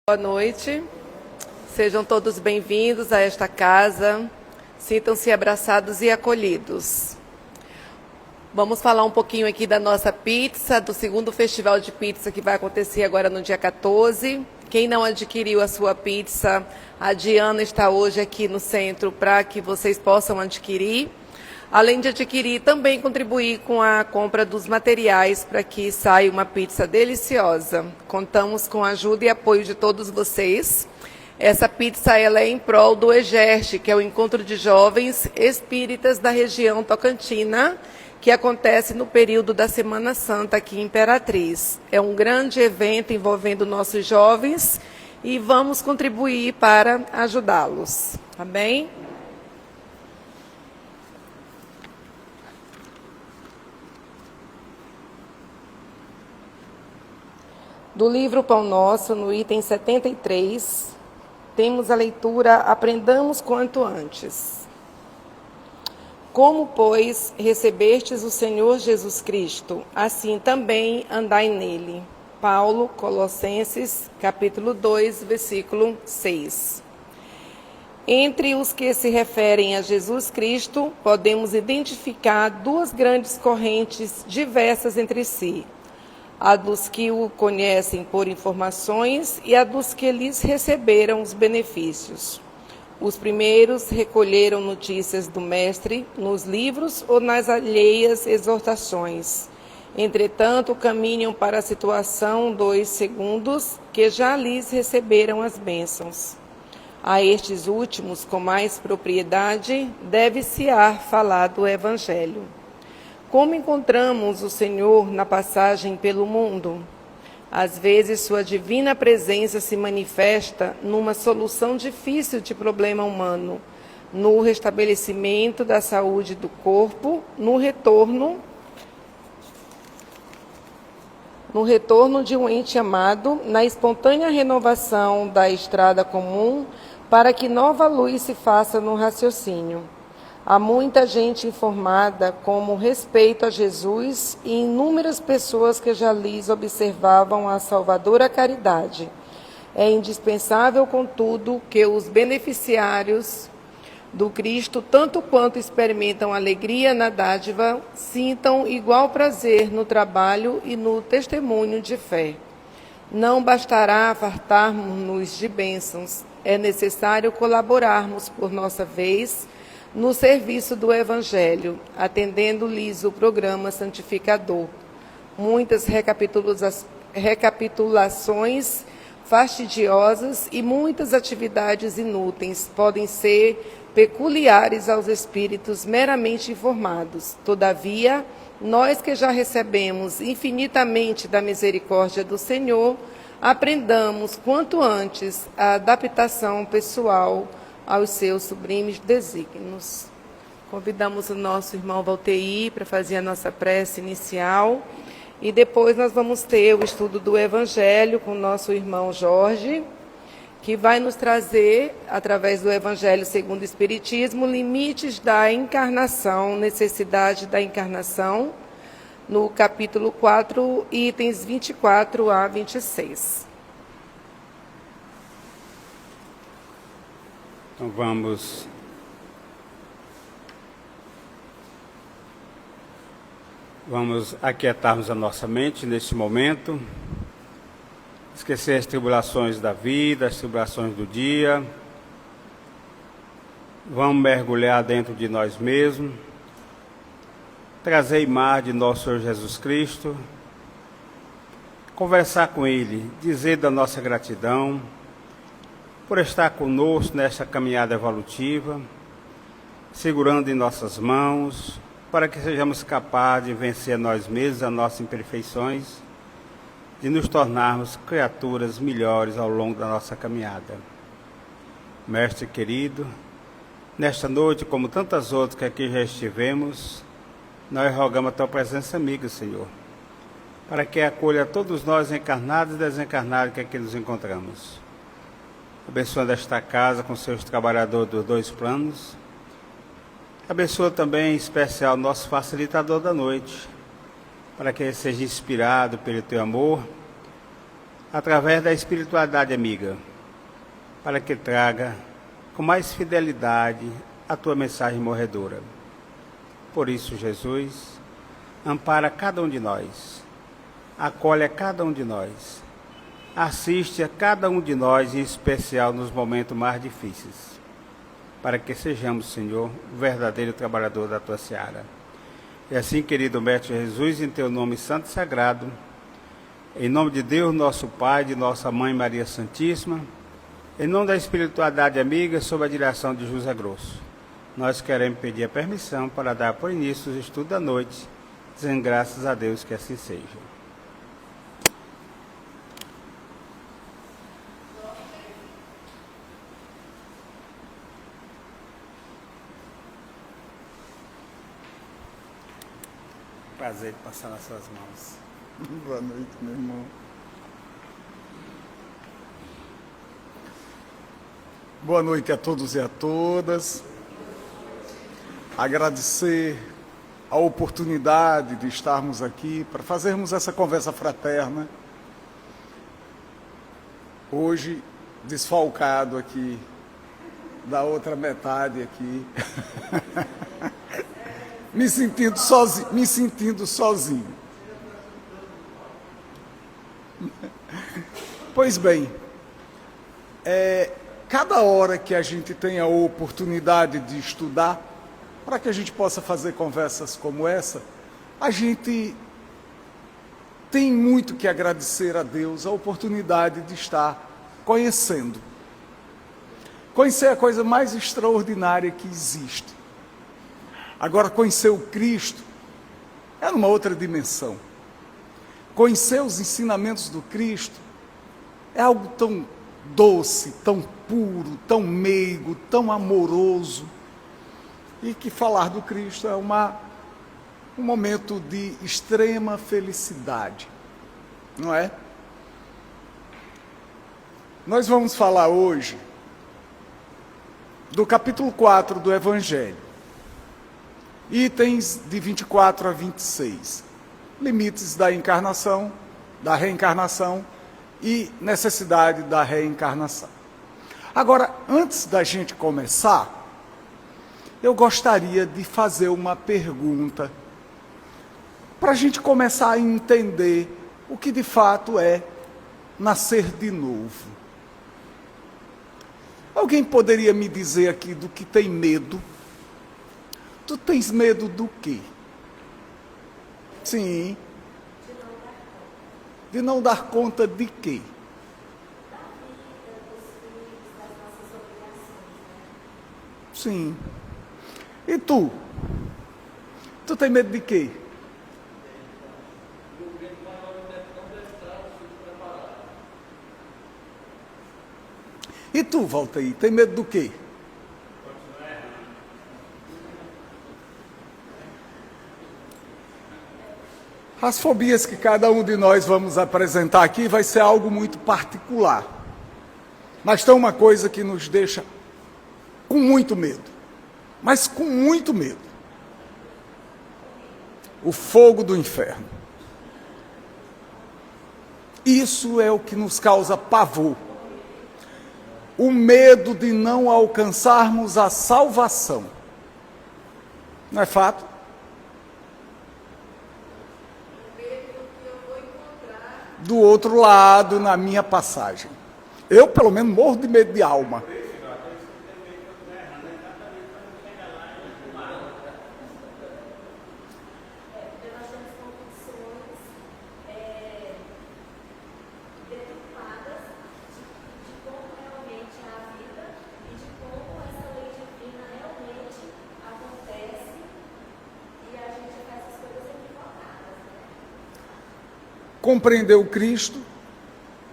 Boa noite, sejam todos bem-vindos a esta casa, sintam-se abraçados e acolhidos. Vamos falar um pouquinho aqui da nossa pizza, do segundo festival de pizza que vai acontecer agora no dia 14. Quem não adquiriu a sua pizza, a Diana está hoje aqui no centro para que vocês possam adquirir. Além de adquirir, também contribuir com a compra dos materiais para que saia uma pizza deliciosa. Contamos com a ajuda e apoio de todos vocês. Essa pizza ela é em prol do EGERT, que é o Encontro de Jovens Espíritas da região Tocantina, que acontece no período da Semana Santa aqui em Imperatriz. É um grande evento envolvendo nossos jovens e vamos contribuir para ajudá-los. Tá bem? Do livro Pão Nosso, no item 73, temos a leitura Aprendamos quanto antes. Como, pois, recebestes o Senhor Jesus Cristo, assim também andai nele. Paulo, Colossenses, capítulo 2, versículo 6. Entre os que se referem a Jesus Cristo, podemos identificar duas grandes correntes diversas entre si. A dos que o conhecem por informações e a dos que lhes receberam os benefícios. Os primeiros recolheram notícias do Mestre nos livros ou nas alheias exortações. Entretanto, caminham para a situação dos segundos, que já lhes receberam as bênçãos. A estes últimos, com mais propriedade, deve-se-á falar do Evangelho. Como encontramos o Senhor na passagem pelo mundo? Às vezes, sua divina presença se manifesta numa solução difícil de problema humano, no restabelecimento da saúde do corpo, no retorno de um ente amado, na espontânea renovação da estrada comum, para que nova luz se faça no raciocínio. Há muita gente informada como respeito a Jesus e inúmeras pessoas que já lhes observavam a salvadora caridade. É indispensável, contudo, que os beneficiários do Cristo, tanto quanto experimentam alegria na dádiva, sintam igual prazer no trabalho e no testemunho de fé. Não bastará fartarmos-nos de bênçãos, é necessário colaborarmos por nossa vez no serviço do Evangelho, atendendo-lhes o programa santificador. Muitas recapitulações fastidiosas e muitas atividades inúteis podem ser peculiares aos espíritos meramente informados. Todavia, nós que já recebemos infinitamente da misericórdia do Senhor, aprendamos quanto antes a adaptação pessoal aos seus sublimes desígnios. Convidamos o nosso irmão Valteir para fazer a nossa prece inicial e depois nós vamos ter o estudo do Evangelho com o nosso irmão Jorge, que vai nos trazer, através do Evangelho segundo o Espiritismo, limites da encarnação, necessidade da encarnação, no capítulo 4, itens 24 a 26. Então vamos aquietarmos a nossa mente neste momento, esquecer as tribulações da vida, as tribulações do dia. Vamos mergulhar dentro de nós mesmos, trazer a imagem de nosso Senhor Jesus Cristo, conversar com Ele, dizer da nossa gratidão por estar conosco nesta caminhada evolutiva, segurando em nossas mãos, para que sejamos capazes de vencer nós mesmos, as nossas imperfeições, de nos tornarmos criaturas melhores ao longo da nossa caminhada. Mestre querido, nesta noite, como tantas outras que aqui já estivemos, nós rogamos a Tua presença amiga, Senhor, para que acolha todos nós encarnados e desencarnados que aqui nos encontramos. Abençoando esta casa com seus trabalhadores dos dois planos. Abençoa também, em especial, nosso facilitador da noite, para que ele seja inspirado pelo Teu amor através da espiritualidade amiga, para que traga com mais fidelidade a tua mensagem morredora. Por isso, Jesus, ampara cada um de nós, acolhe a cada um de nós, assiste a cada um de nós, em especial nos momentos mais difíceis, para que sejamos, Senhor, o verdadeiro trabalhador da tua seara. E assim, querido Mestre Jesus, em teu nome santo e sagrado, em nome de Deus, nosso Pai, de nossa Mãe Maria Santíssima, em nome da espiritualidade amiga, sob a direção de José Grosso, nós queremos pedir a permissão para dar por início os estudos da noite, dizendo graças a Deus que assim seja. Prazer de passar nas suas mãos. Boa noite, meu irmão. Boa noite a todos e a todas. Agradecer a oportunidade de estarmos aqui para fazermos essa conversa fraterna. Hoje, desfalcado aqui da outra metade aqui. me sentindo sozinho. Pois bem, cada hora que a gente tem a oportunidade de estudar, para que a gente possa fazer conversas como essa, a gente tem muito que agradecer a Deus a oportunidade de estar conhecendo. Conhecer é a coisa mais extraordinária que existe. Agora, conhecer o Cristo é numa outra dimensão. Conhecer os ensinamentos do Cristo é algo tão doce, tão puro, tão meigo, tão amoroso. E que falar do Cristo é um momento de extrema felicidade, não é? Nós vamos falar hoje do capítulo 4 do Evangelho, itens de 24 a 26, limites da encarnação, da reencarnação e necessidade da reencarnação. Agora, antes da gente começar, eu gostaria de fazer uma pergunta para a gente começar a entender o que de fato é nascer de novo. Alguém poderia me dizer aqui do que tem medo? Tu tens medo do quê? Sim. De não dar conta de quê? Sim. E tu? Tu tem medo de quê? E tu, Valtair, tem medo do quê? As fobias que cada um de nós vamos apresentar aqui vai ser algo muito particular. Mas tem uma coisa que nos deixa com muito medo. Mas com muito medo. O fogo do inferno. Isso é o que nos causa pavor. O medo de não alcançarmos a salvação. Não é fato? Do outro lado, na minha passagem. Eu, pelo menos, morro de medo de alma. Compreender o Cristo,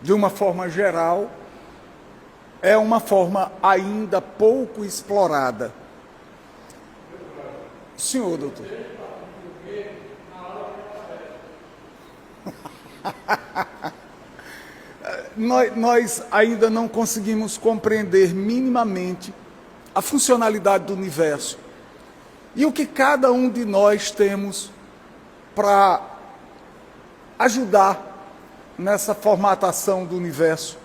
de uma forma geral, é uma forma ainda pouco explorada. Senhor, doutor. Nós ainda não conseguimos compreender minimamente a funcionalidade do universo e o que cada um de nós temos para ajudar nessa formatação do universo,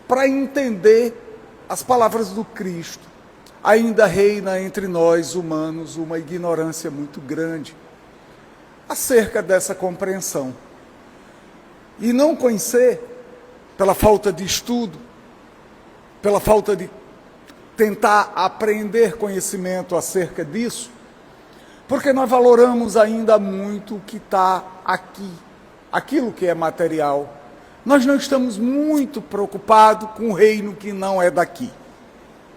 para entender as palavras do Cristo. Ainda reina entre nós, humanos, uma ignorância muito grande acerca dessa compreensão. E não conhecer, pela falta de estudo, pela falta de tentar aprender conhecimento acerca disso, porque nós valoramos ainda muito o que está aqui, aquilo que é material. Nós não estamos muito preocupados com o reino que não é daqui.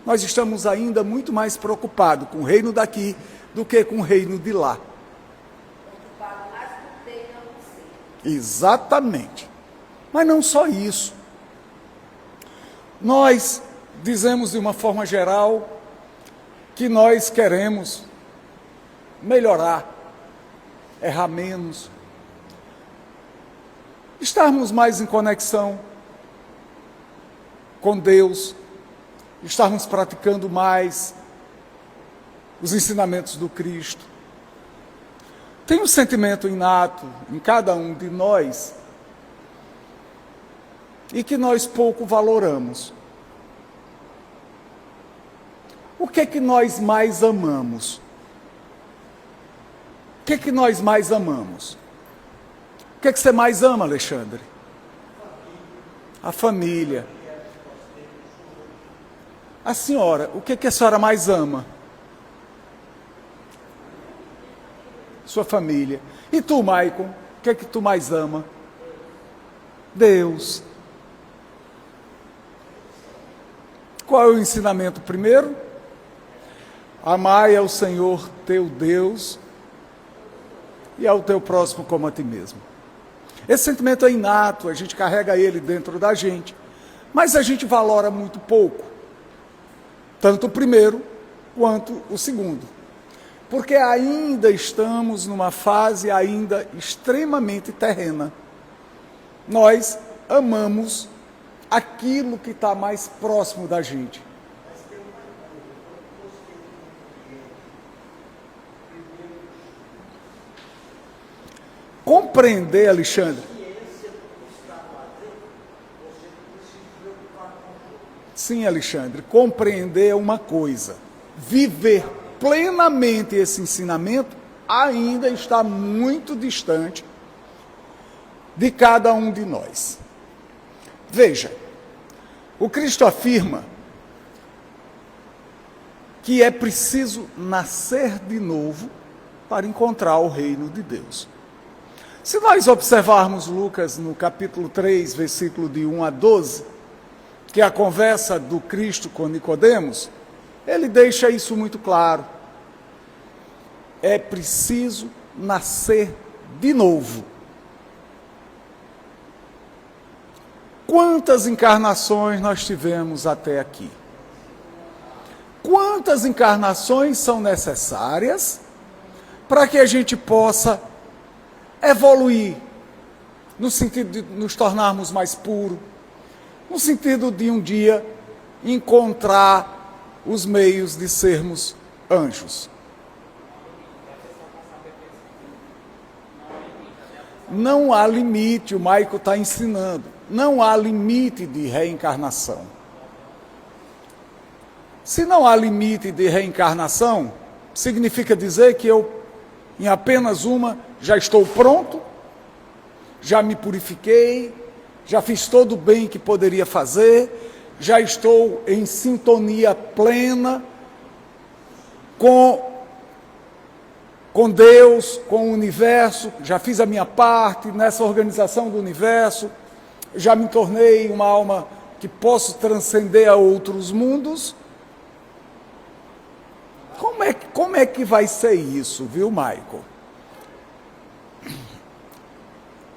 Nós estamos ainda muito mais preocupados com o reino daqui do que com o reino de lá. Exatamente. Mas não só isso. Nós dizemos de uma forma geral que nós queremos melhorar, errar menos, estarmos mais em conexão com Deus, estarmos praticando mais os ensinamentos do Cristo. Tem um sentimento inato em cada um de nós e que nós pouco valoramos. O que é que nós mais amamos? O que é que nós mais amamos? O que é que você mais ama, Alexandre? A família. A senhora, o que é que a senhora mais ama? Sua família. E tu, Maicon, o que é que tu mais ama? Deus. Qual é o ensinamento primeiro? Amai ao Senhor teu Deus e ao teu próximo como a ti mesmo. Esse sentimento é inato, a gente carrega ele dentro da gente, mas a gente valora muito pouco, tanto o primeiro quanto o segundo, porque ainda estamos numa fase ainda extremamente terrena. Nós amamos aquilo que está mais próximo da gente. Compreender, Alexandre. Sim, Alexandre, compreender é uma coisa. Viver plenamente esse ensinamento ainda está muito distante de cada um de nós. Veja, o Cristo afirma que é preciso nascer de novo para encontrar o reino de Deus. Se nós observarmos Lucas no capítulo 3, versículo de 1 a 12, que é a conversa do Cristo com Nicodemos, ele deixa isso muito claro. É preciso nascer de novo. Quantas encarnações nós tivemos até aqui? Quantas encarnações são necessárias para que a gente possa evoluir, no sentido de nos tornarmos mais puros, no sentido de um dia encontrar os meios de sermos anjos? Não há limite, o Maico está ensinando, não há limite de reencarnação. Se não há limite de reencarnação, significa dizer que eu, em apenas uma, já estou pronto, já me purifiquei, já fiz todo o bem que poderia fazer, já estou em sintonia plena com Deus, com o universo, já fiz a minha parte nessa organização do universo, já me tornei uma alma que posso transcender a outros mundos. Como é que vai ser isso, viu, Michael?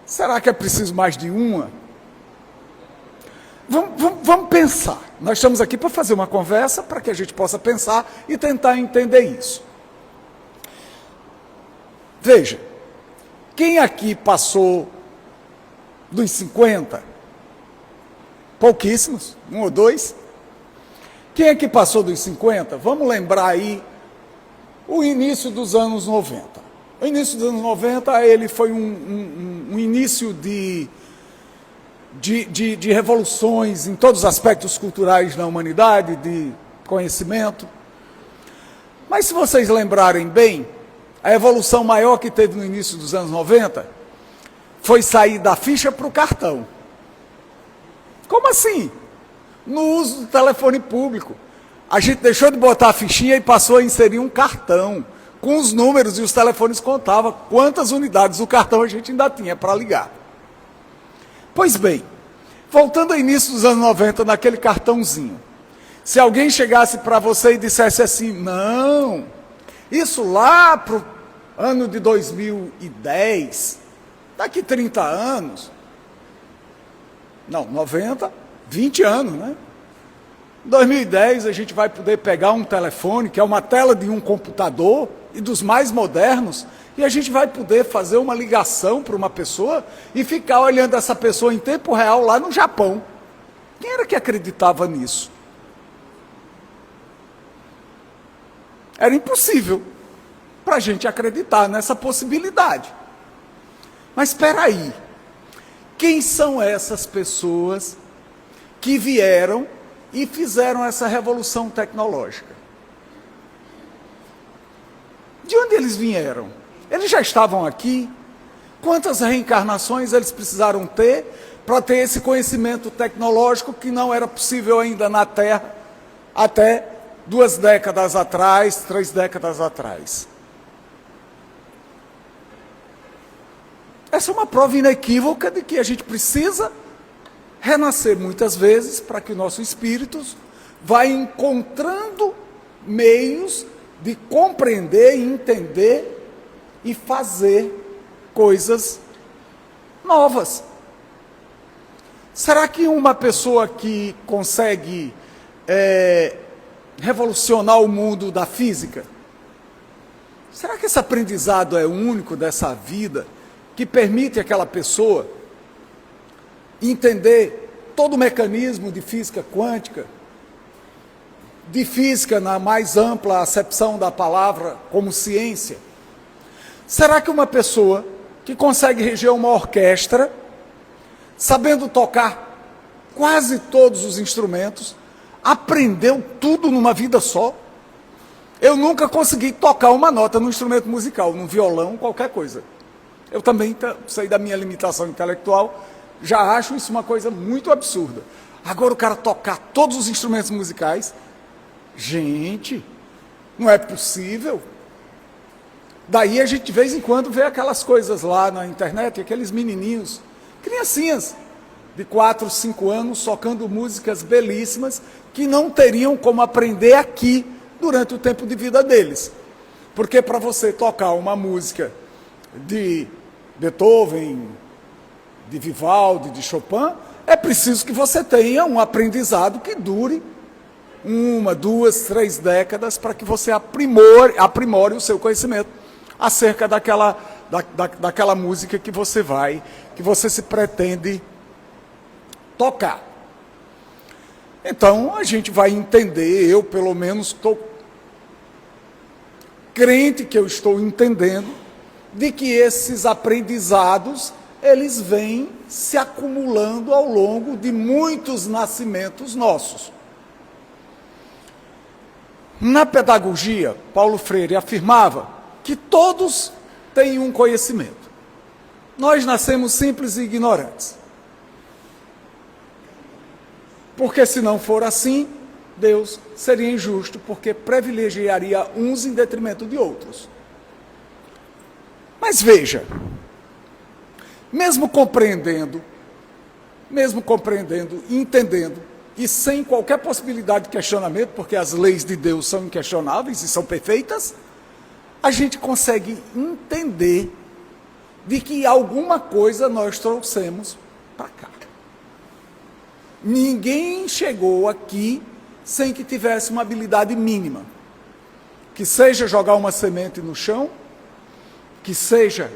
Será que é preciso mais de uma? Vamos pensar. Nós estamos aqui para fazer uma conversa, para que a gente possa pensar e tentar entender isso. Veja, quem aqui passou dos 50? Pouquíssimos, um ou dois. Quem aqui passou dos 50? Vamos lembrar aí o início dos anos 90. O início dos anos 90, ele foi um início de revoluções em todos os aspectos culturais da humanidade, de conhecimento. Mas se vocês lembrarem bem, a evolução maior que teve no início dos anos 90 foi sair da ficha para o cartão. Como assim? No uso do telefone público. A gente deixou de botar a fichinha e passou a inserir um cartão, com os números, e os telefones contavam quantas unidades do cartão a gente ainda tinha para ligar. Pois bem, voltando ao início dos anos 90, naquele cartãozinho, se alguém chegasse para você e dissesse assim, não, isso lá para o ano de 2010, daqui 30 anos, não, 90, 20 anos, né? Em 2010 a gente vai poder pegar um telefone, que é uma tela de um computador, e dos mais modernos, e a gente vai poder fazer uma ligação para uma pessoa e ficar olhando essa pessoa em tempo real lá no Japão. Quem era que acreditava nisso? Era impossível para a gente acreditar nessa possibilidade. Mas espera aí, quem são essas pessoas que vieram e fizeram essa revolução tecnológica? De onde eles vieram? Eles já estavam aqui? Quantas reencarnações eles precisaram ter para ter esse conhecimento tecnológico que não era possível ainda na Terra até 2 décadas atrás, 3 décadas atrás? Essa é uma prova inequívoca de que a gente precisa renascer muitas vezes para que o nosso espírito vá encontrando meios de compreender, entender e fazer coisas novas. Será que uma pessoa que consegue revolucionar o mundo da física, será que esse aprendizado é único dessa vida que permite àquela pessoa entender todo o mecanismo de física quântica, de física na mais ampla acepção da palavra como ciência? Será que uma pessoa que consegue reger uma orquestra, sabendo tocar quase todos os instrumentos, aprendeu tudo numa vida só? Eu nunca consegui tocar uma nota no instrumento musical, num violão, qualquer coisa. Eu também sei da minha limitação intelectual, já acho isso uma coisa muito absurda. Agora o cara tocar todos os instrumentos musicais, gente, não é possível. Daí a gente de vez em quando vê aquelas coisas lá na internet, aqueles menininhos, criancinhas de 4, 5 anos, tocando músicas belíssimas, que não teriam como aprender aqui durante o tempo de vida deles. Porque para você tocar uma música de Beethoven, de Vivaldi, de Chopin, é preciso que você tenha um aprendizado que dure 1, 2, 3 décadas para que você aprimore o seu conhecimento acerca daquela música que você se pretende tocar. Então a gente vai entender, eu pelo menos estou crente que eu estou entendendo, de que esses aprendizados, eles vêm se acumulando ao longo de muitos nascimentos nossos. Na pedagogia, Paulo Freire afirmava que todos têm um conhecimento. Nós nascemos simples e ignorantes. Porque se não for assim, Deus seria injusto, porque privilegiaria uns em detrimento de outros. Mas veja, mesmo compreendendo, entendendo, e sem qualquer possibilidade de questionamento, porque as leis de Deus são inquestionáveis e são perfeitas, a gente consegue entender de que alguma coisa nós trouxemos para cá. Ninguém chegou aqui sem que tivesse uma habilidade mínima, que seja jogar uma semente no chão, que seja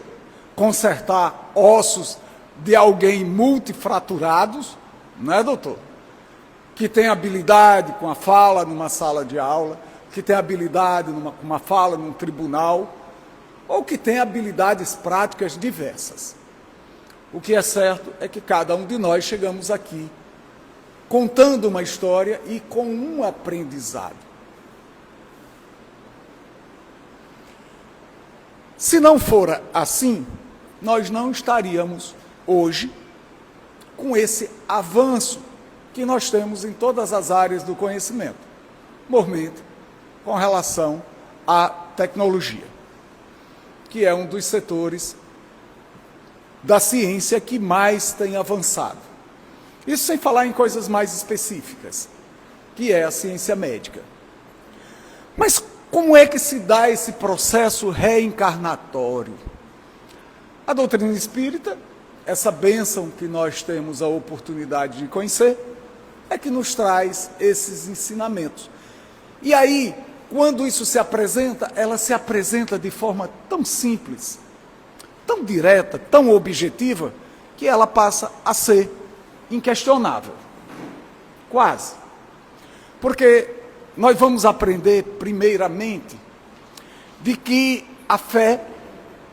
consertar ossos de alguém multifraturados, não é, doutor? Que tem habilidade com a fala numa sala de aula, que tem habilidade com uma fala num tribunal, ou que tem habilidades práticas diversas. O que é certo é que cada um de nós chegamos aqui contando uma história e com um aprendizado. Se não for assim, nós não estaríamos hoje com esse avanço que nós temos em todas as áreas do conhecimento, mormente com relação à tecnologia, que é um dos setores da ciência que mais tem avançado. Isso sem falar em coisas mais específicas, que é a ciência médica. Mas como é que se dá esse processo reencarnatório? A doutrina espírita, essa bênção que nós temos a oportunidade de conhecer, é que nos traz esses ensinamentos. E aí, quando isso se apresenta, ela se apresenta de forma tão simples, tão direta, tão objetiva, que ela passa a ser inquestionável. Quase. Porque nós vamos aprender, primeiramente, de que a fé,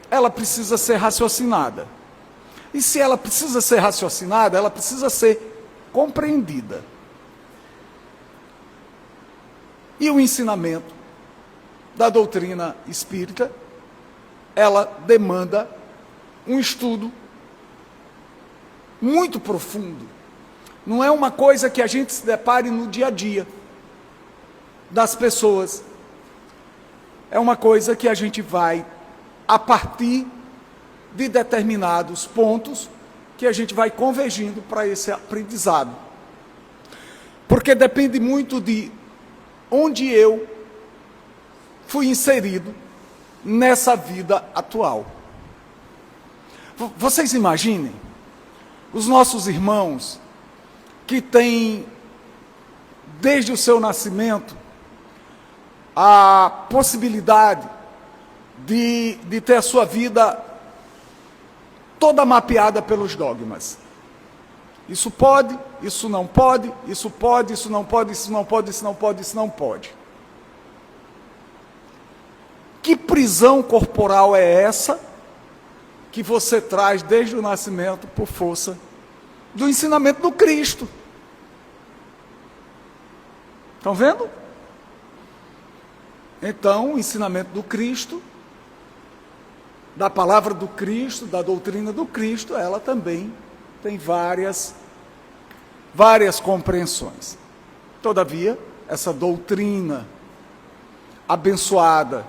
ela precisa ser raciocinada. E se ela precisa ser raciocinada, ela precisa ser compreendida. E o ensinamento da doutrina espírita, ela demanda um estudo muito profundo. Não é uma coisa que a gente se depare no dia a dia das pessoas. É uma coisa que a gente vai, a partir de determinados pontos, que a gente vai convergindo para esse aprendizado. Porque depende muito de onde eu fui inserido nessa vida atual. Vocês imaginem os nossos irmãos que têm, desde o seu nascimento, a possibilidade de ter a sua vida toda mapeada pelos dogmas. Isso pode, isso não pode, isso pode, isso não pode, isso não pode, isso não pode, isso não pode. Que prisão corporal é essa que você traz desde o nascimento por força do ensinamento do Cristo? Estão vendo? Então, o ensinamento do Cristo, da palavra do Cristo, da doutrina do Cristo, ela também tem várias compreensões. Todavia, essa doutrina abençoada,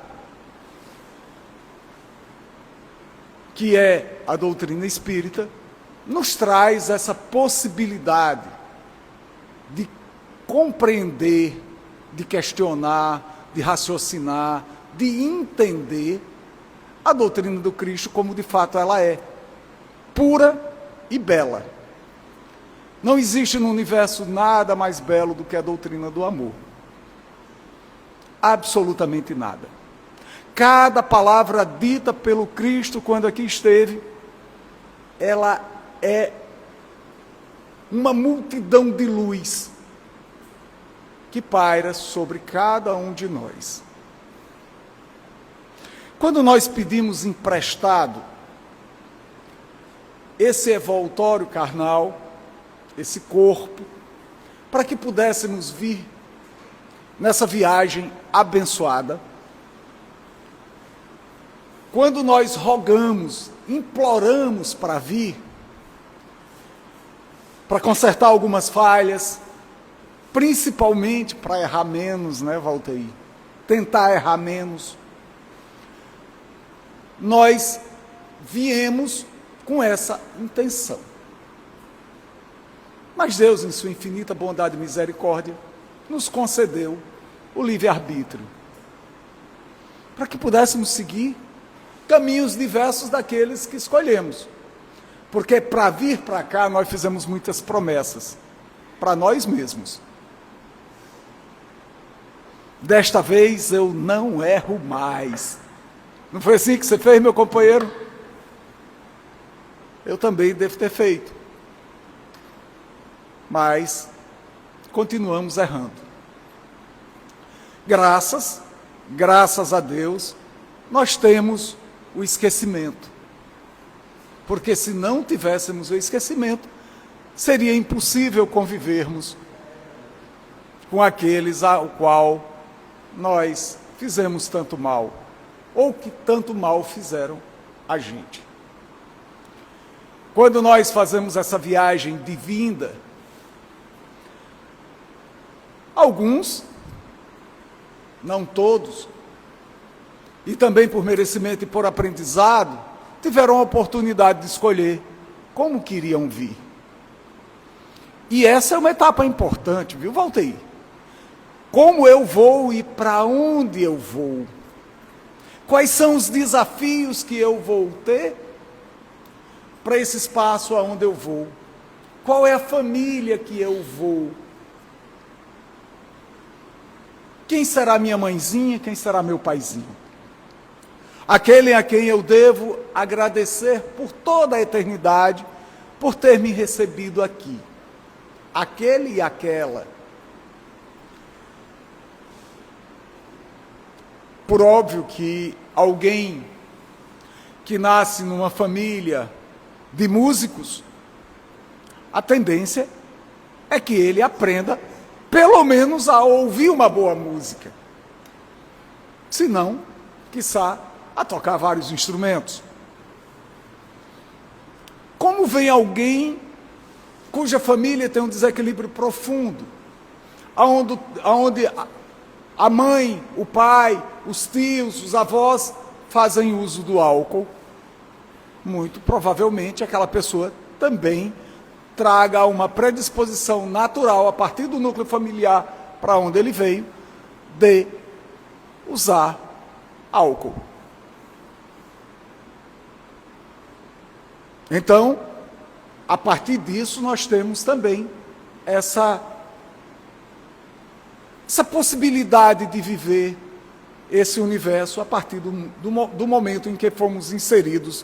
que é a doutrina espírita, nos traz essa possibilidade de compreender, de questionar, de raciocinar, de entender a doutrina do Cristo como de fato ela é, pura e bela. Não existe no universo nada mais belo do que a doutrina do amor. Absolutamente nada. Cada palavra dita pelo Cristo quando aqui esteve, ela é uma multidão de luz que paira sobre cada um de nós. Quando nós pedimos emprestado esse evoltório carnal, esse corpo, para que pudéssemos vir nessa viagem abençoada, quando nós rogamos, imploramos para vir, para consertar algumas falhas, principalmente para errar menos, né, Valteir? Tentar errar menos. Nós viemos com essa intenção. Mas Deus, em sua infinita bondade e misericórdia, nos concedeu o livre-arbítrio, para que pudéssemos seguir caminhos diversos daqueles que escolhemos. Porque para vir para cá, nós fizemos muitas promessas, para nós mesmos. Desta vez eu não erro mais. Não foi assim que você fez, meu companheiro? Eu também devo ter feito. Mas continuamos errando. Graças a Deus, nós temos o esquecimento. Porque se não tivéssemos o esquecimento, seria impossível convivermos com aqueles ao qual nós fizemos tanto mal, ou que tanto mal fizeram a gente. Quando nós fazemos essa viagem de vinda, alguns, não todos, e também por merecimento e por aprendizado, tiveram a oportunidade de escolher como queriam vir. E essa é uma etapa importante, viu, Valteir? Como eu vou e para onde eu vou? Quais são os desafios que eu vou ter para esse espaço aonde eu vou? Qual é a família que eu vou? Quem será minha mãezinha? Quem será meu paizinho? Aquele a quem eu devo agradecer por toda a eternidade, por ter me recebido aqui. Aquele e aquela. Por óbvio que alguém que nasce numa família de músicos, a tendência é que ele aprenda, pelo menos, a ouvir uma boa música. Se não, quiçá, a tocar vários instrumentos. Como vem alguém cuja família tem um desequilíbrio profundo, onde a mãe, o pai, os tios, os avós fazem uso do álcool? Muito provavelmente aquela pessoa também traga uma predisposição natural a partir do núcleo familiar para onde ele veio de usar álcool. Então, a partir disso, nós temos também essa possibilidade de viver esse universo a partir do momento em que fomos inseridos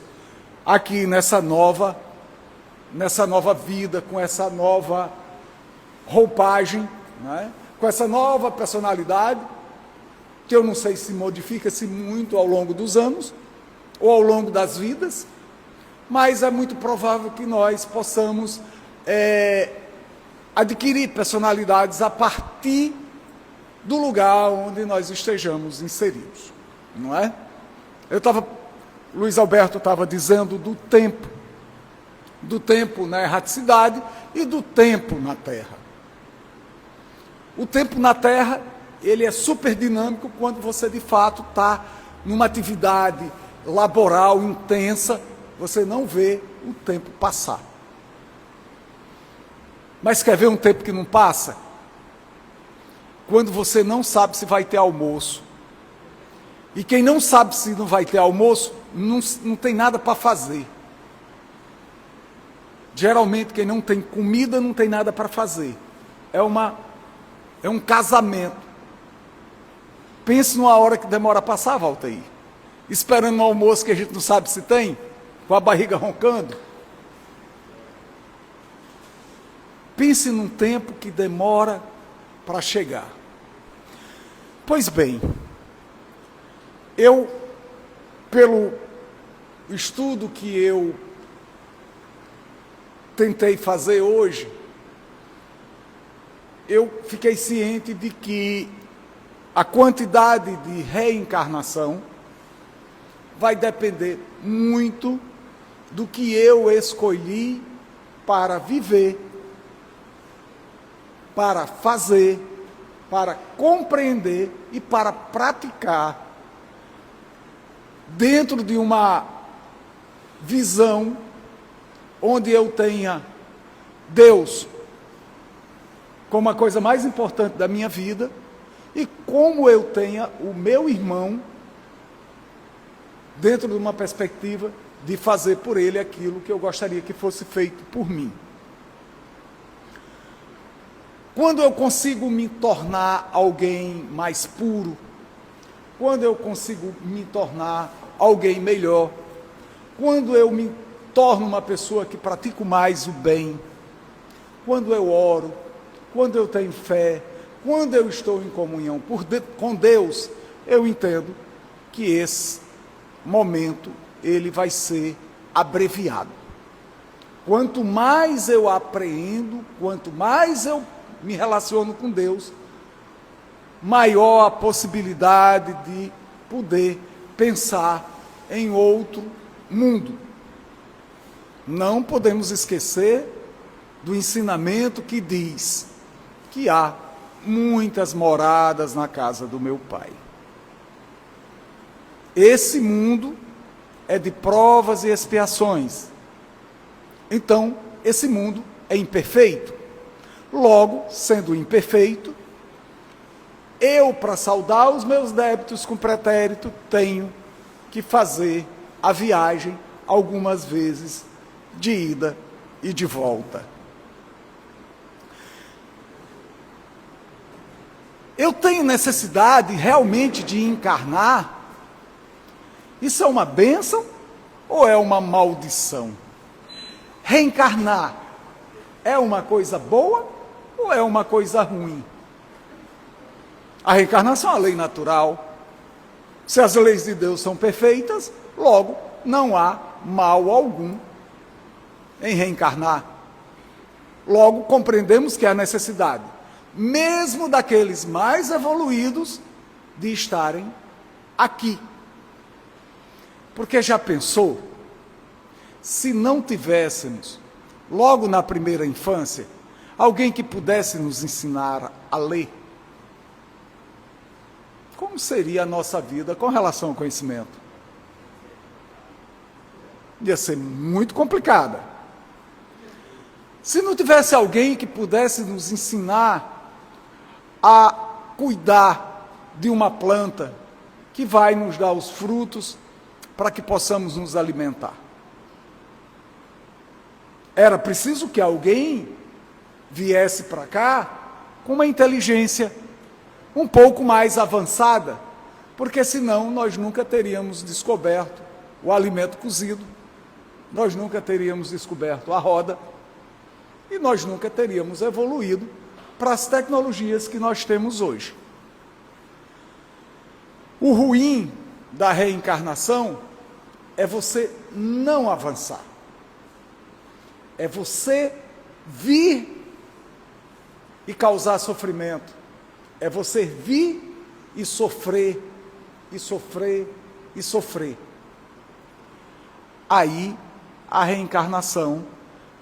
aqui nessa nova vida, com essa nova roupagem, né? Com essa nova personalidade, que eu não sei se modifica-se muito ao longo dos anos, ou ao longo das vidas, mas é muito provável que nós possamos adquirir personalidades a partir do lugar onde nós estejamos inseridos, não é? Luiz Alberto estava dizendo do tempo na erraticidade e do tempo na Terra. O tempo na Terra, ele é super dinâmico quando você de fato está numa atividade laboral intensa, você não vê o tempo passar. Mas quer ver um tempo que não passa? Quando você não sabe se vai ter almoço. E quem não sabe se não vai ter almoço, não tem nada para fazer. Geralmente, quem não tem comida, não tem nada para fazer. É um casamento. Pense numa hora que demora a passar, Valteir. Esperando um almoço que a gente não sabe se tem, com a barriga roncando. Pense num tempo que demora para chegar. Pois bem, pelo estudo que eu tentei fazer hoje, eu fiquei ciente de que a quantidade de reencarnação vai depender muito do que eu escolhi para viver, para fazer, para compreender e para praticar dentro de uma visão onde eu tenha Deus como a coisa mais importante da minha vida e como eu tenha o meu irmão dentro de uma perspectiva de fazer por ele aquilo que eu gostaria que fosse feito por mim. Quando eu consigo me tornar alguém mais puro, quando eu consigo me tornar alguém melhor, quando eu me torno uma pessoa que pratico mais o bem, quando eu oro, quando eu tenho fé, quando eu estou em comunhão com Deus, eu entendo que esse momento ele vai ser abreviado. Quanto mais eu apreendo, quanto mais eu me relaciono com Deus, maior a possibilidade de poder pensar em outro mundo. Não podemos esquecer do ensinamento que diz que há muitas moradas na casa do meu Pai. Esse mundo é de provas e expiações. Então, esse mundo é imperfeito. Logo, sendo imperfeito, eu, para saldar os meus débitos com pretérito, tenho que fazer a viagem algumas vezes de ida e de volta. Eu tenho necessidade realmente de encarnar? Isso é uma bênção ou é uma maldição? Reencarnar é uma coisa boa ou é uma coisa ruim? A reencarnação é uma lei natural. Se as leis de Deus são perfeitas, logo não há mal algum em reencarnar. Logo compreendemos que há necessidade, mesmo daqueles mais evoluídos, de estarem aqui. Porque já pensou, se não tivéssemos, logo na primeira infância, alguém que pudesse nos ensinar a ler, como seria a nossa vida com relação ao conhecimento? Ia ser muito complicada. Se não tivesse alguém que pudesse nos ensinar a cuidar de uma planta que vai nos dar os frutos para que possamos nos alimentar. Era preciso que alguém viesse para cá com uma inteligência um pouco mais avançada, porque senão nós nunca teríamos descoberto o alimento cozido, nós nunca teríamos descoberto a roda, e nós nunca teríamos evoluído para as tecnologias que nós temos hoje. O ruim da reencarnação é você não avançar. É você vir e causar sofrimento. É você vir e sofrer, e sofrer, e sofrer. Aí a reencarnação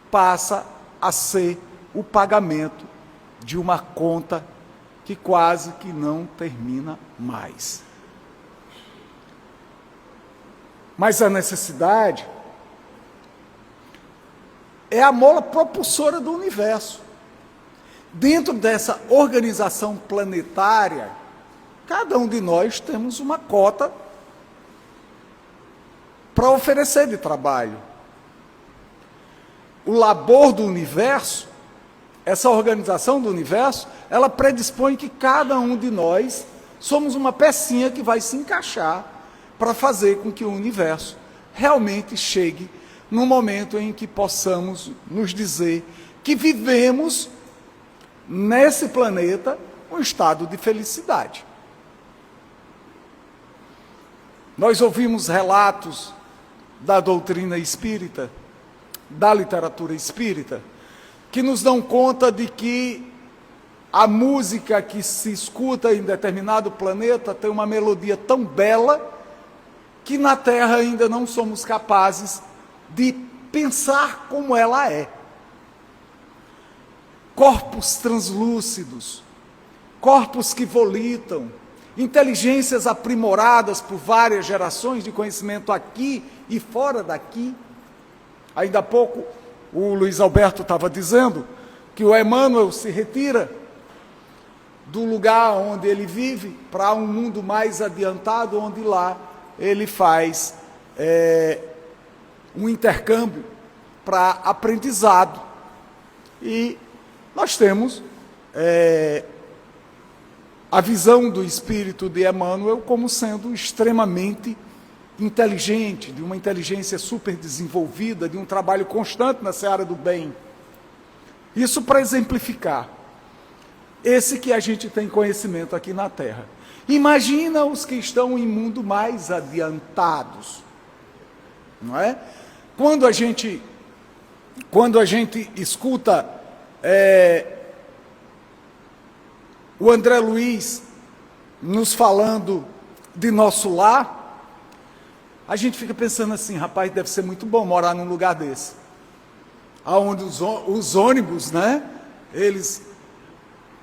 passa a ser o pagamento de uma conta que quase que não termina mais. Mas a necessidade é a mola propulsora do universo. Dentro dessa organização planetária, cada um de nós temos uma cota para oferecer de trabalho. O labor do universo, essa organização do universo, ela predispõe que cada um de nós somos uma pecinha que vai se encaixar para fazer com que o universo realmente chegue no momento em que possamos nos dizer que vivemos nesse planeta um estado de felicidade. Nós ouvimos relatos da doutrina espírita, da literatura espírita, que nos dão conta de que a música que se escuta em determinado planeta tem uma melodia tão bela que na Terra ainda não somos capazes de pensar como ela é. Corpos translúcidos, corpos que volitam, inteligências aprimoradas por várias gerações de conhecimento aqui e fora daqui. Ainda há pouco o Luiz Alberto estava dizendo que o Emmanuel se retira do lugar onde ele vive para um mundo mais adiantado, onde lá ele faz um intercâmbio para aprendizado. E nós temos a visão do espírito de Emmanuel como sendo extremamente inteligente, de uma inteligência super desenvolvida, de um trabalho constante na seara do bem. Isso para exemplificar. esse que a gente tem conhecimento aqui na Terra. Imagina os que estão em mundo mais adiantados, não é? Quando a gente escuta o André Luiz nos falando de nosso lar, a gente fica pensando assim, rapaz, deve ser muito bom morar num lugar desse, onde os ônibus, né, eles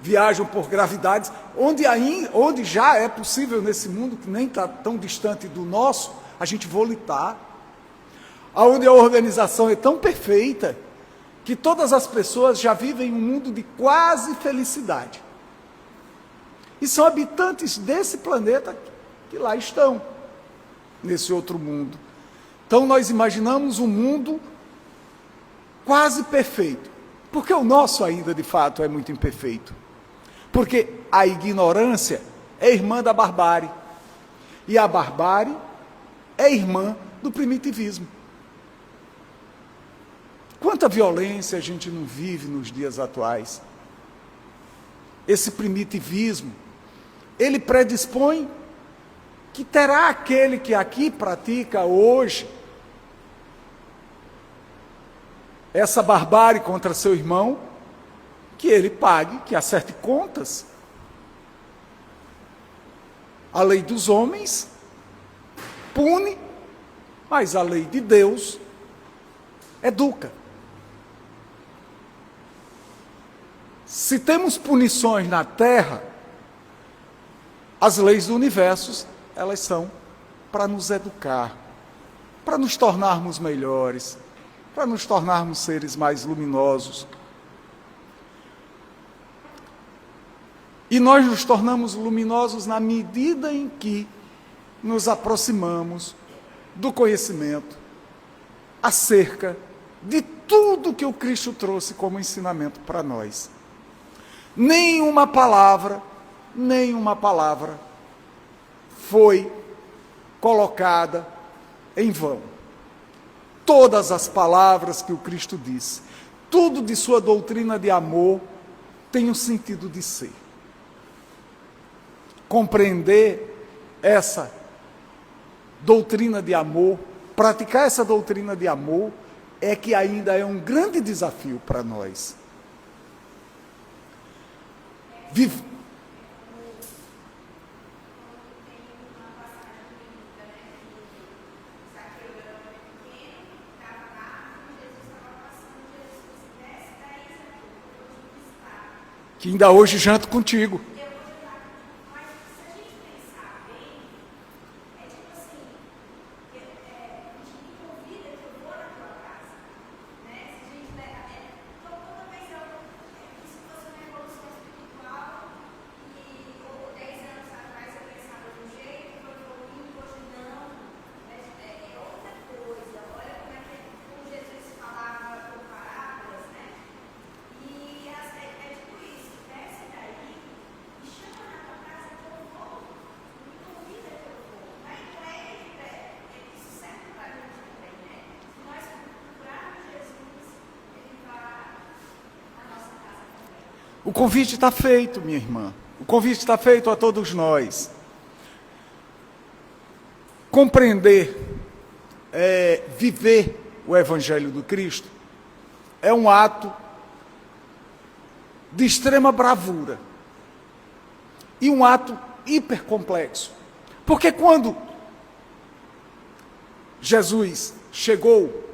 viajam por gravidades, onde já é possível nesse mundo, que nem está tão distante do nosso, a gente volitar, onde a organização é tão perfeita, que todas as pessoas já vivem um mundo de quase felicidade. E são habitantes desse planeta que lá estão, nesse outro mundo. Então nós imaginamos um mundo quase perfeito, porque o nosso ainda de fato é muito imperfeito. Porque a ignorância é irmã da barbárie, e a barbárie é irmã do primitivismo. Quanta violência a gente não vive nos dias atuais. Esse primitivismo, ele predispõe que terá aquele que aqui pratica hoje essa barbárie contra seu irmão, que ele pague, que acerte contas. A lei dos homens pune, mas a lei de Deus educa. Se temos punições na terra, as leis do universo, elas são para nos educar, para nos tornarmos melhores, para nos tornarmos seres mais luminosos. E nós nos tornamos luminosos na medida em que nos aproximamos do conhecimento acerca de tudo que o Cristo trouxe como ensinamento para nós. Nenhuma palavra foi colocada em vão. Todas as palavras que o Cristo disse, tudo de sua doutrina de amor, tem um sentido de ser. Compreender essa doutrina de amor, praticar essa doutrina de amor, é que ainda é um grande desafio para nós. Que ainda hoje janto contigo. O convite está feito, minha irmã. O convite está feito a todos nós. Compreender, viver o Evangelho do Cristo é um ato de extrema bravura e um ato hipercomplexo. Porque quando Jesus chegou,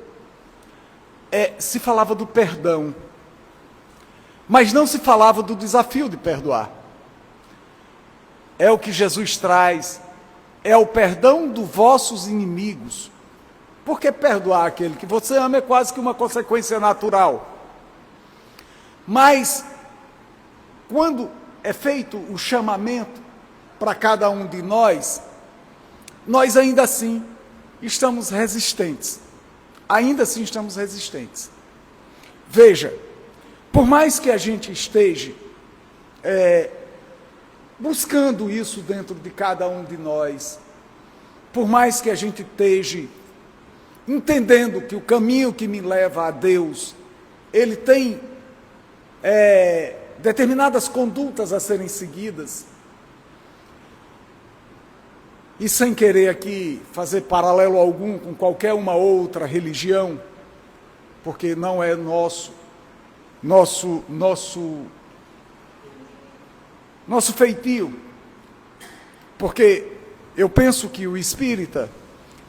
se falava do perdão, mas não se falava do desafio de perdoar. É o que Jesus traz, é o perdão dos vossos inimigos. Porque perdoar aquele que você ama é quase que uma consequência natural. Mas, quando é feito o chamamento para cada um de nós ainda assim estamos resistentes. Ainda assim estamos resistentes. Veja, por mais que a gente esteja buscando isso dentro de cada um de nós, por mais que a gente esteja entendendo que o caminho que me leva a Deus, ele tem determinadas condutas a serem seguidas. E sem querer aqui fazer paralelo algum com qualquer uma outra religião, porque não é nosso feitio. Porque eu penso que o espírita,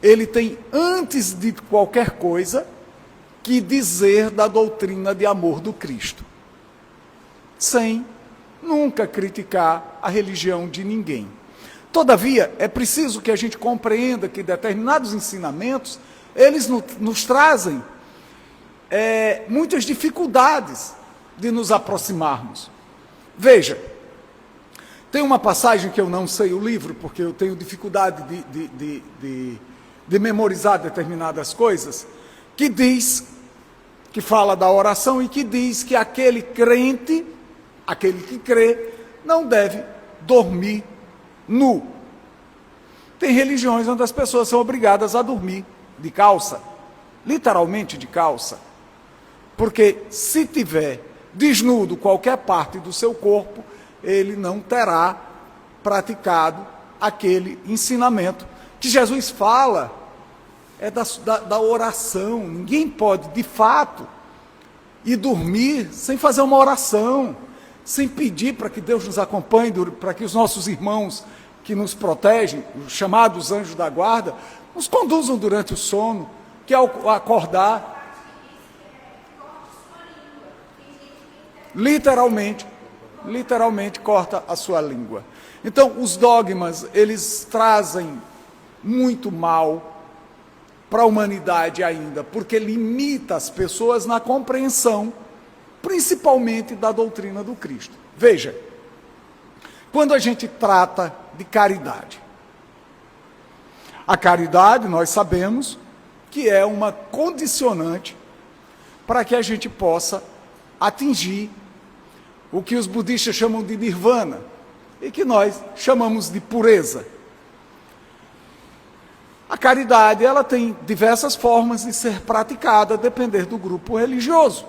ele tem, antes de qualquer coisa, que dizer da doutrina de amor do Cristo, sem nunca criticar a religião de ninguém. Todavia, é preciso que a gente compreenda que determinados ensinamentos, eles nos trazem muitas dificuldades de nos aproximarmos. Veja, tem uma passagem que eu não sei o livro, porque eu tenho dificuldade de memorizar determinadas coisas, que fala da oração e que diz que aquele crente, aquele que crê, não deve dormir nu. Tem religiões onde as pessoas são obrigadas a dormir de calça, literalmente de calça, porque se tiver desnudo qualquer parte do seu corpo, ele não terá praticado aquele ensinamento que Jesus fala, da oração. Ninguém pode, de fato, ir dormir sem fazer uma oração, sem pedir para que Deus nos acompanhe, para que os nossos irmãos que nos protegem, os chamados anjos da guarda, nos conduzam durante o sono, que ao acordar, literalmente corta a sua língua. Então, os dogmas, eles trazem muito mal para a humanidade ainda, porque limita as pessoas na compreensão, principalmente da doutrina do Cristo. Veja, quando a gente trata de caridade, a caridade, nós sabemos que é uma condicionante para que a gente possa atingir o que os budistas chamam de nirvana e que nós chamamos de pureza. A caridade, ela tem diversas formas de ser praticada, a depender do grupo religioso.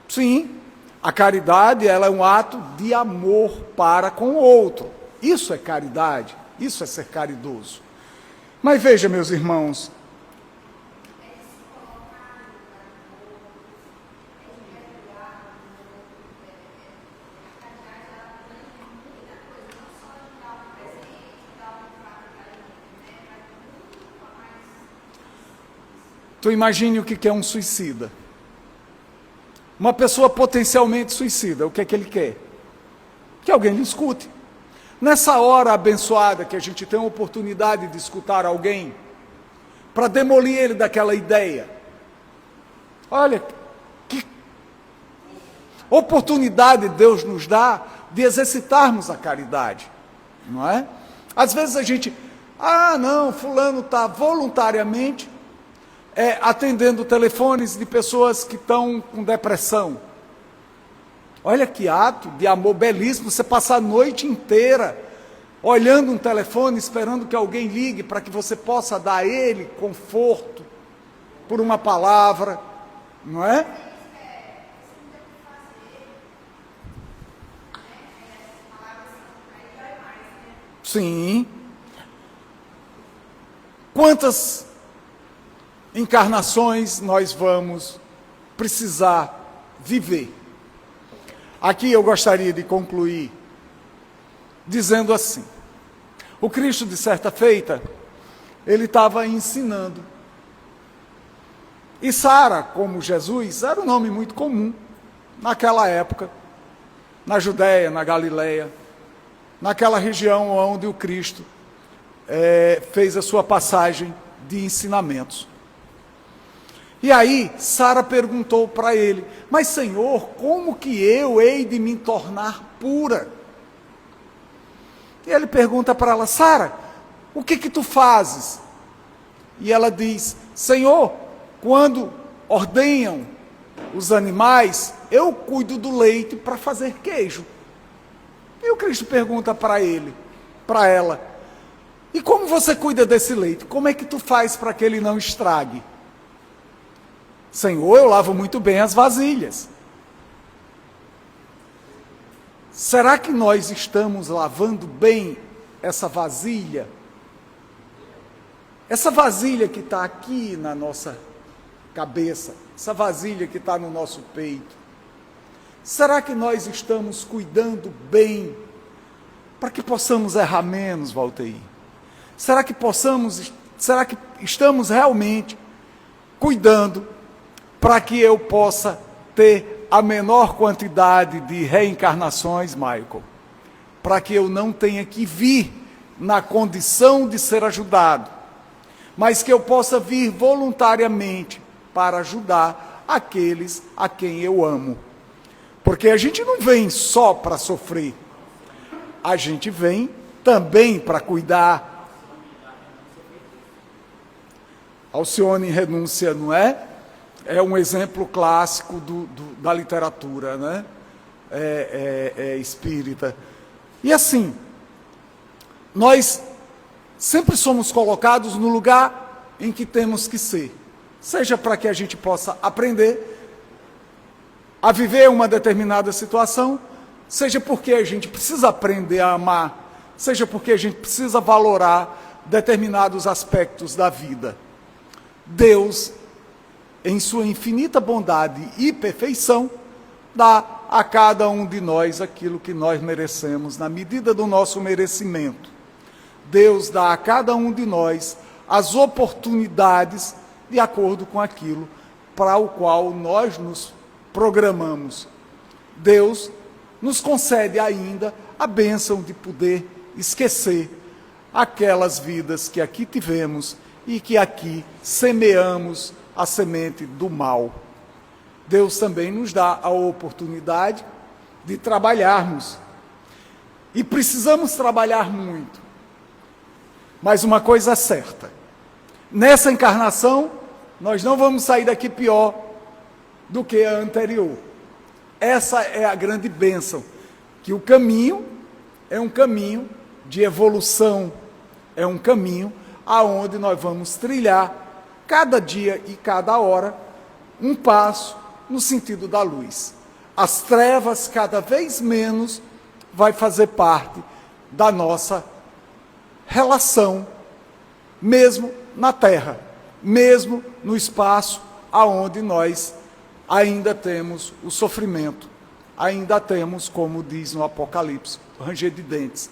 Sim, a caridade, ela é um ato de amor para com o outro. Isso é caridade, isso é ser caridoso. Mas veja, meus irmãos, tu imagine o que é um suicida. Uma pessoa potencialmente suicida, o que é que ele quer? Que alguém lhe escute. Nessa hora abençoada que a gente tem a oportunidade de escutar alguém, para demolir ele daquela ideia. Olha, que oportunidade Deus nos dá de exercitarmos a caridade, não é? Às vezes a gente, não, fulano está voluntariamente atendendo telefones de pessoas que estão com depressão. Olha que ato de amor belíssimo, você passar a noite inteira olhando um telefone, esperando que alguém ligue para que você possa dar a ele conforto por uma palavra, não é? Sim. Quantas encarnações nós vamos precisar viver? Aqui eu gostaria de concluir dizendo assim: o Cristo, de certa feita, ele estava ensinando. E Sara, como Jesus, era um nome muito comum naquela época, na Judéia, na Galileia, naquela região onde o Cristo fez a sua passagem de ensinamentos. E aí, Sara perguntou para ele: mas Senhor, como que eu hei de me tornar pura? E ele pergunta para ela: Sara, o que tu fazes? E ela diz: Senhor, quando ordenham os animais, eu cuido do leite para fazer queijo. E o Cristo pergunta para ela: e como você cuida desse leite? Como é que tu faz para que ele não estrague? Senhor, eu lavo muito bem as vasilhas. Será que nós estamos lavando bem essa vasilha? Essa vasilha que está aqui na nossa cabeça, essa vasilha que está no nosso peito. Será que nós estamos cuidando bem para que possamos errar menos, Valteir? Será que estamos realmente cuidando para que eu possa ter a menor quantidade de reencarnações, Michael? Para que eu não tenha que vir na condição de ser ajudado, mas que eu possa vir voluntariamente para ajudar aqueles a quem eu amo. Porque a gente não vem só para sofrer, a gente vem também para cuidar. Alcione em Renúncia, não é? É um exemplo clássico da literatura, né? Espírita. E assim, nós sempre somos colocados no lugar em que temos que ser. Seja para que a gente possa aprender a viver uma determinada situação, seja porque a gente precisa aprender a amar, seja porque a gente precisa valorar determinados aspectos da vida. Deus, em sua infinita bondade e perfeição, dá a cada um de nós aquilo que nós merecemos, na medida do nosso merecimento. Deus dá a cada um de nós as oportunidades de acordo com aquilo para o qual nós nos programamos. Deus nos concede ainda a bênção de poder esquecer aquelas vidas que aqui tivemos e que aqui semeamos a semente do mal. Deus também nos dá a oportunidade de trabalharmos. E precisamos trabalhar muito. Mas uma coisa é certa: nessa encarnação, nós não vamos sair daqui pior do que a anterior. Essa é a grande bênção, que o caminho é um caminho de evolução, é um caminho aonde nós vamos trilhar cada dia e cada hora um passo no sentido da luz. As trevas cada vez menos vai fazer parte da nossa relação, mesmo na Terra, mesmo no espaço aonde nós ainda temos o sofrimento, ainda temos, como diz no Apocalipse, o ranger de dentes.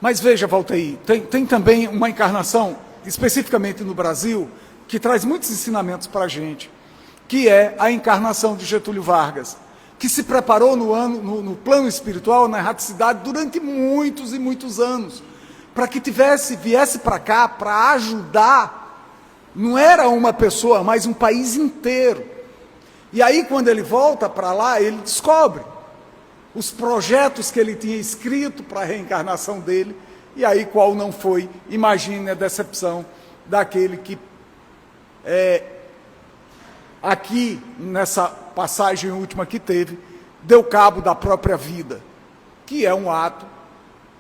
Mas veja, Valteir, tem também uma encarnação, especificamente no Brasil, que traz muitos ensinamentos para a gente, que é a encarnação de Getúlio Vargas, que se preparou no plano espiritual, na erraticidade, durante muitos e muitos anos, para que viesse para cá para ajudar, não era uma pessoa, mas um país inteiro. E aí, quando ele volta para lá, ele descobre os projetos que ele tinha escrito para a reencarnação dele, e aí qual não foi, imagine a decepção daquele que, aqui, nessa passagem última que teve, deu cabo da própria vida, que é um ato,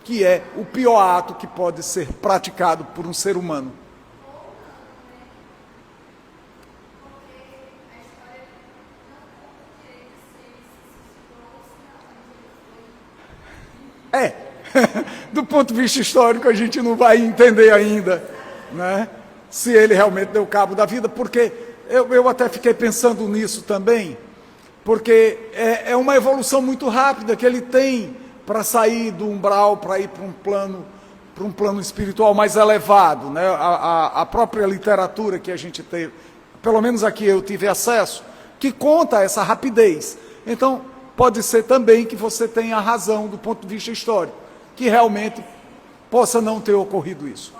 que é o pior ato que pode ser praticado por um ser humano. Do ponto de vista histórico, a gente não vai entender ainda, né, se ele realmente deu cabo da vida, porque eu até fiquei pensando nisso também, porque é uma evolução muito rápida que ele tem para sair do umbral, para ir para um plano espiritual mais elevado, né? A própria literatura que a gente teve, pelo menos aqui eu tive acesso, que conta essa rapidez. Então, pode ser também que você tenha razão do ponto de vista histórico, que realmente possa não ter ocorrido isso.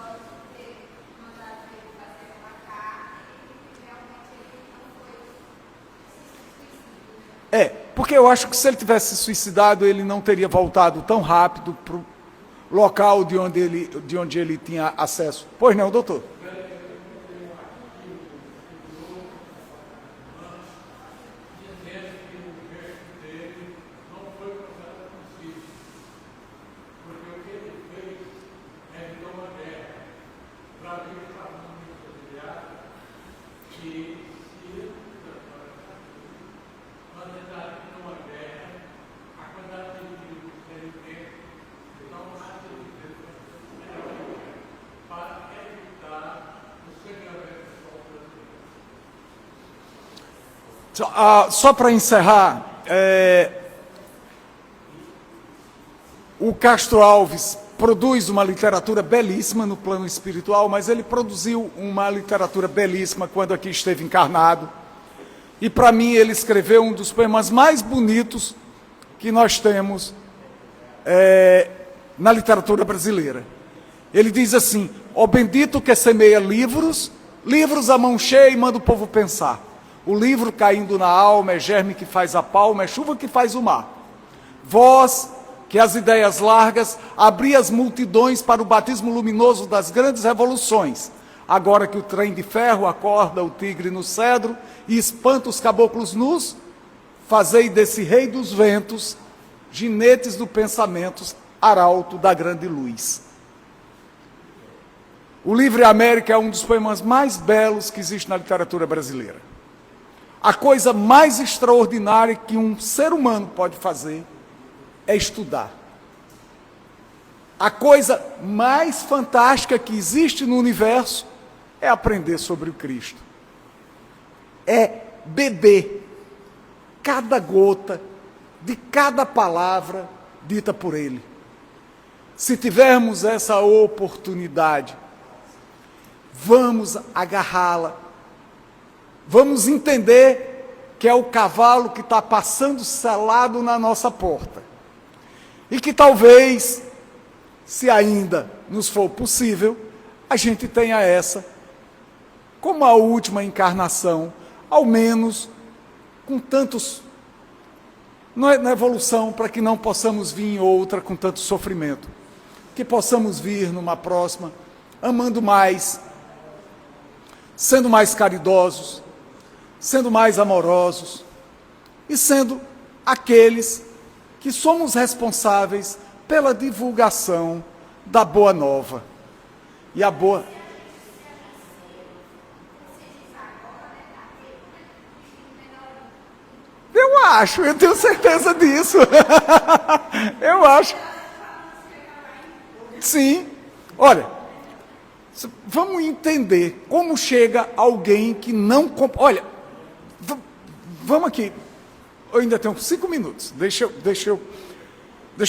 Porque eu acho que se ele tivesse se suicidado, ele não teria voltado tão rápido para local de onde ele tinha acesso. Pois não, doutor? Só para encerrar, o Castro Alves produz uma literatura belíssima no plano espiritual, mas ele produziu uma literatura belíssima quando aqui esteve encarnado. E para mim ele escreveu um dos poemas mais bonitos que nós temos na literatura brasileira. Ele diz assim: ó bendito que semeia livros, livros à mão cheia e manda o povo pensar. O livro caindo na alma é germe que faz a palma, é chuva que faz o mar. Vós, que as ideias largas, abri as multidões para o batismo luminoso das grandes revoluções. Agora que o trem de ferro acorda o tigre no cedro e espanta os caboclos nus, fazei desse rei dos ventos, ginetes do pensamento, arauto da grande luz. O Livre América é um dos poemas mais belos que existe na literatura brasileira. A coisa mais extraordinária que um ser humano pode fazer é estudar. A coisa mais fantástica que existe no universo é aprender sobre o Cristo. É beber cada gota de cada palavra dita por Ele. Se tivermos essa oportunidade, vamos agarrá-la. Vamos entender que é o cavalo que está passando selado na nossa porta. E que talvez, se ainda nos for possível, a gente tenha essa como a última encarnação, ao menos com tantos, na evolução, para que não possamos vir em outra com tanto sofrimento. Que possamos vir numa próxima, amando mais, sendo mais caridosos, sendo mais amorosos e sendo aqueles que somos responsáveis pela divulgação da Boa Nova. E a boa... eu tenho certeza disso. Eu acho. Sim. Olha, vamos entender como chega alguém que não... Olha, vamos aqui. Eu ainda tenho 5 minutos. Deixa eu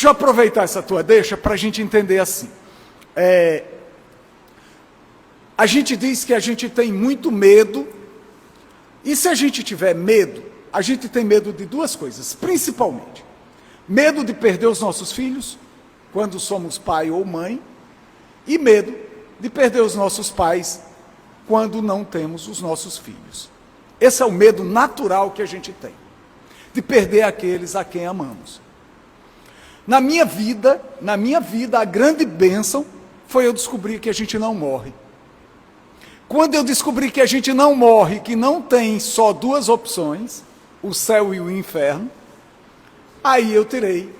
aproveitar essa tua deixa para a gente entender assim. A gente diz que a gente tem muito medo. E se a gente tiver medo, a gente tem medo de duas coisas, principalmente. Medo de perder os nossos filhos, quando somos pai ou mãe, e medo de perder os nossos pais, quando não temos os nossos filhos. Esse é o medo natural que a gente tem, de perder aqueles a quem amamos. Na minha vida, a grande bênção foi eu descobrir que a gente não morre. Quando eu descobri que a gente não morre, que não tem só duas opções, o céu e o inferno, aí eu tirei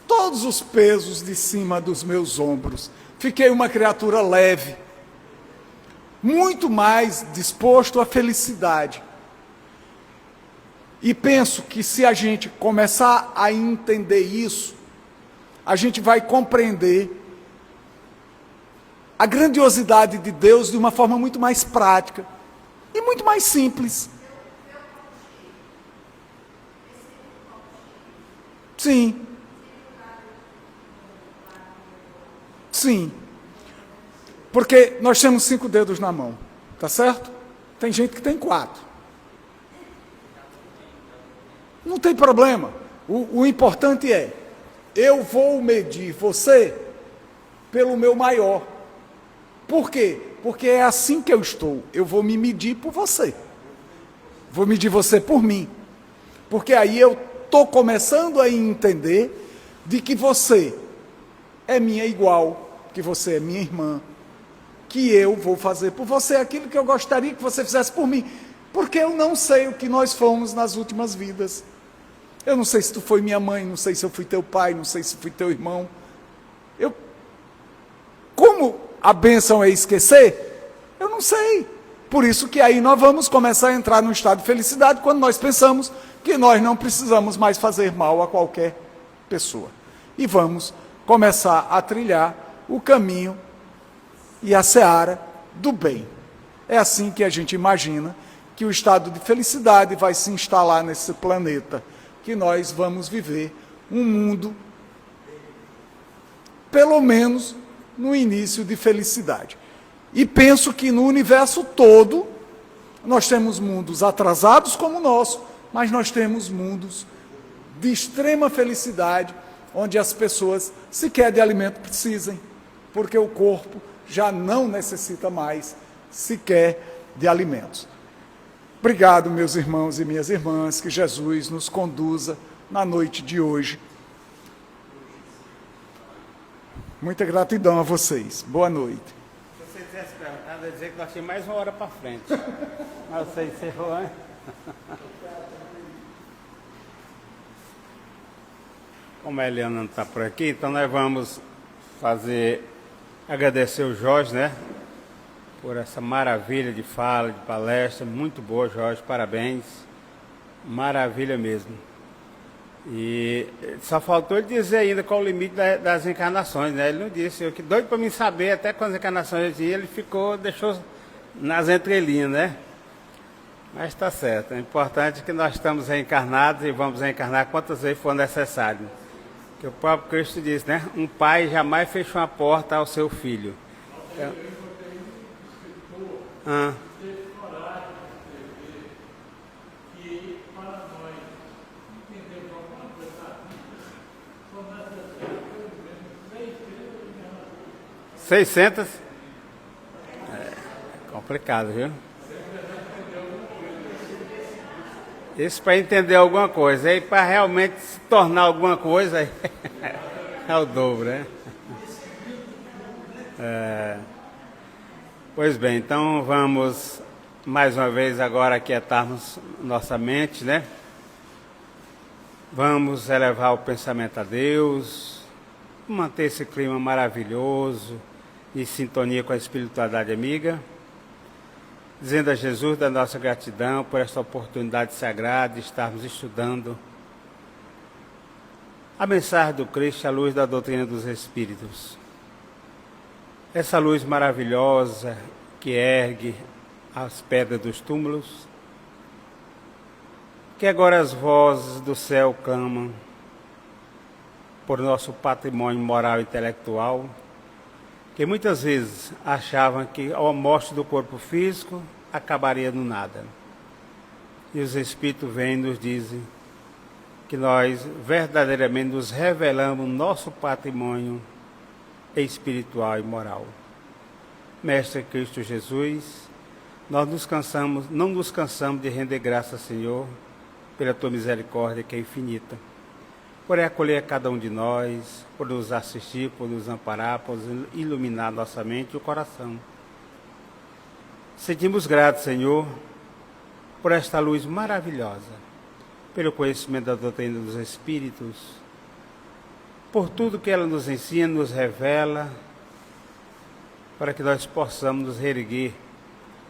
todos os pesos de cima dos meus ombros. Fiquei uma criatura leve, muito mais disposto à felicidade. E penso que se a gente começar a entender isso, a gente vai compreender a grandiosidade de Deus de uma forma muito mais prática e muito mais simples. Sim. Sim. Porque nós temos 5 dedos na mão, tá certo? Tem gente que tem 4. Não tem problema. O importante é, eu vou medir você pelo meu maior. Por quê? Porque é assim que eu estou. Eu vou me medir por você. Vou medir você por mim. Porque aí eu estou começando a entender de que você é minha igual, que você é minha irmã, que eu vou fazer por você aquilo que eu gostaria que você fizesse por mim, porque eu não sei o que nós fomos nas últimas vidas. Eu não sei se tu foi minha mãe, não sei se eu fui teu pai, não sei se fui teu irmão. Como a bênção é esquecer, eu não sei. Por isso que aí nós vamos começar a entrar num estado de felicidade quando nós pensamos que nós não precisamos mais fazer mal a qualquer pessoa. E vamos começar a trilhar o caminho e a seara do bem. É assim que a gente imagina que o estado de felicidade vai se instalar nesse planeta, que nós vamos viver um mundo, pelo menos, no início de felicidade. E penso que no universo todo, nós temos mundos atrasados como o nosso, mas nós temos mundos de extrema felicidade, onde as pessoas sequer de alimento precisem, porque o corpo já não necessita mais sequer de alimentos. Obrigado, meus irmãos e minhas irmãs, que Jesus nos conduza na noite de hoje. Muita gratidão a vocês. Boa noite. Se você tivesse perguntado, eu ia dizer que nós tínhamos mais uma hora para frente. Mas você encerrou, hein? Como a Eliana não está por aqui, então nós vamos agradecer o Jorge, né? Por essa maravilha de fala, de palestra. Muito boa, Jorge, parabéns. Maravilha mesmo. E só faltou ele dizer ainda qual o limite das encarnações, né? Ele não disse, eu que doido para mim saber até quantas encarnações ele tinha, ele deixou nas entrelinhas, né? Mas está certo, é importante que nós estamos reencarnados e vamos reencarnar quantas vezes for necessário. Que o próprio Cristo disse, né? Um pai jamais fecha uma porta ao seu filho. Ah. $600? É complicado, viu? Isso para entender alguma coisa. Aí para realmente se tornar alguma coisa, é o dobro, né? Pois bem, então vamos mais uma vez agora aquietarmos nossa mente, né? Vamos elevar o pensamento a Deus, manter esse clima maravilhoso, em sintonia com a espiritualidade amiga, dizendo a Jesus da nossa gratidão por esta oportunidade sagrada de estarmos estudando a mensagem do Cristo à luz da doutrina dos Espíritos. Essa luz maravilhosa que ergue as pedras dos túmulos, que agora as vozes do céu clamam por nosso patrimônio moral e intelectual, que muitas vezes achavam que a morte do corpo físico acabaria no nada. E os Espíritos vêm e nos dizem que nós verdadeiramente nos revelamos nosso patrimônio espiritual e moral. Mestre Cristo Jesus, nós não nos cansamos de render graças, Senhor, pela Tua misericórdia que é infinita, por acolher cada um de nós, por nos assistir, por nos amparar, por iluminar nossa mente e o coração. Sentimos gratos, Senhor, por esta luz maravilhosa, pelo conhecimento da doutrina dos Espíritos, por tudo que ela nos ensina, nos revela, para que nós possamos nos reerguer,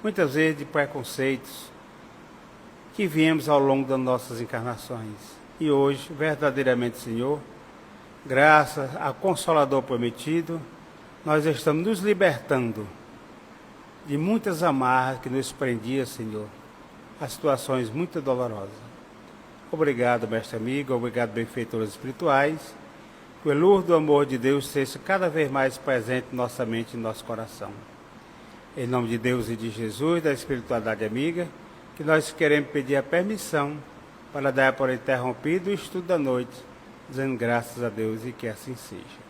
muitas vezes de preconceitos que viemos ao longo das nossas encarnações. E hoje, verdadeiramente, Senhor, graças ao Consolador prometido, nós estamos nos libertando de muitas amarras que nos prendiam, Senhor, a situações muito dolorosas. Obrigado, mestre amigo, obrigado, benfeitores espirituais, que o elur do amor de Deus seja cada vez mais presente em nossa mente e em nosso coração. Em nome de Deus e de Jesus, da espiritualidade amiga, que nós queremos pedir a permissão para dar por interrompido o estudo da noite, dizendo graças a Deus e que assim seja.